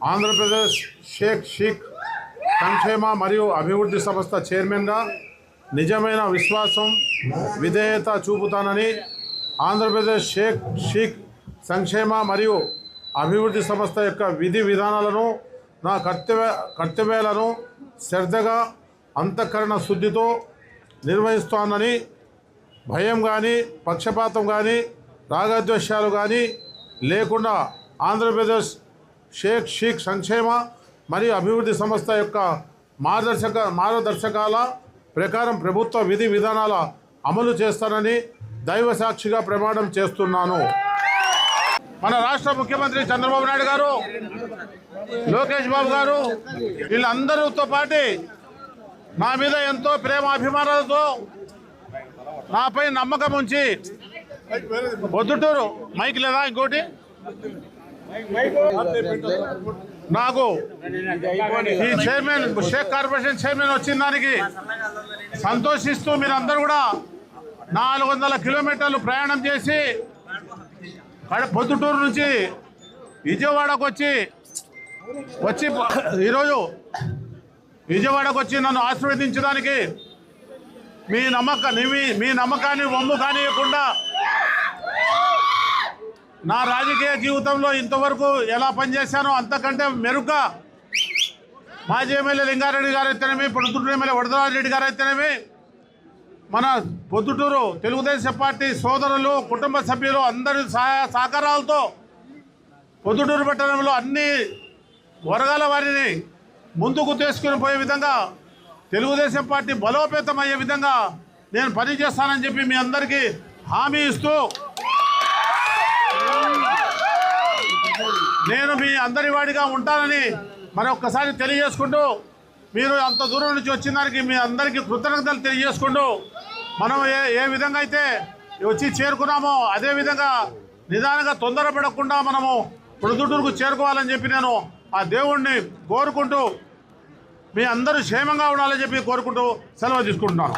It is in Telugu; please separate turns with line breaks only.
ఆంధ్రప్రదేశ్ షేక్ సంక్షేమ మరియు అభివృద్ధి సంస్థ చైర్మన్గా నిజమైన విశ్వాసం విధేయత చూపుతానని ఆంధ్రప్రదేశ్ షేక్ సంక్షేమ మరియు అభివృద్ధి సంస్థ యొక్క విధి విధానాలను నా కర్తవ్యాలను శ్రద్ధగా అంతఃకరణ శుద్ధితో నిర్వహిస్తానని భయం కానీ పక్షపాతం కానీ రాగద్వేషాలు కానీ లేకుండా ఆంధ్రప్రదేశ్ షేక్ సంక్షేమ మరియు అభివృద్ధి సంస్థ యొక్క మార్గదర్శకాల ప్రకారం ప్రభుత్వ విధి విధానాల అమలు చేస్తానని దైవ సాక్షిగా ప్రమాణం చేస్తున్నాను. మన రాష్ట్ర ముఖ్యమంత్రి చంద్రబాబు నాయుడు గారు, లోకేష్ బాబు గారు వీళ్ళందరితో పాటు నా మీద ఎంతో ప్రేమ అభిమానాలతో నాపై నమ్మకం ఉంచి పొద్దుటూరు మైక్ లేదా ఇంకోటి నాకు ఈ చైర్మన్ షేక్ కార్పొరేషన్ చైర్మన్ వచ్చిన దానికి సంతోషిస్తూ మీరందరూ కూడా 400 కిలోమీటర్లు ప్రయాణం చేసి పొద్దుటూరు నుంచి విజయవాడకు వచ్చి ఈరోజు విజయవాడకు వచ్చి నన్ను ఆశీర్వదించడానికి మీ నమ్మకాన్ని వమ్ము కానియకుండా నా రాజకీయ జీవితంలో ఇంతవరకు ఎలా పనిచేశానో అంతకంటే మెరుగ్గా మాజీ ఎమ్మెల్యే లింగారెడ్డి గారు అయితేనేమి, పొద్దుటూరు ఎమ్మెల్యే వరదరాజరెడ్డి గారు అయితేనేమి, మన పొద్దుటూరు తెలుగుదేశం పార్టీ సోదరులు కుటుంబ సభ్యులు అందరి సహకారాలతో పొద్దుటూరు పట్టణంలో అన్ని వర్గాల వారిని ముందుకు తీసుకుని పోయే విధంగా తెలుగుదేశం పార్టీ బలోపేతం అయ్యే విధంగా నేను పనిచేస్తానని చెప్పి మీ అందరికీ హామీ ఇస్తూ నేను మీ అందరి వాడిగా ఉంటానని మరొక్కసారి తెలియజేసుకుంటూ, మీరు అంత దూరం నుంచి వచ్చిన దానికి మీ అందరికీ కృతజ్ఞతలు తెలియజేసుకుంటూ, మనం ఏ విధంగా అయితే వచ్చి చేరుకున్నామో అదేవిధంగా నిదానంగా తొందరపడకుండా మనము పొద్దుటూరుకు చేరుకోవాలని చెప్పి నేను ఆ దేవుణ్ణి కోరుకుంటూ మీ అందరూ క్షేమంగా ఉండాలని చెప్పి కోరుకుంటూ సెలవు తీసుకుంటున్నాను.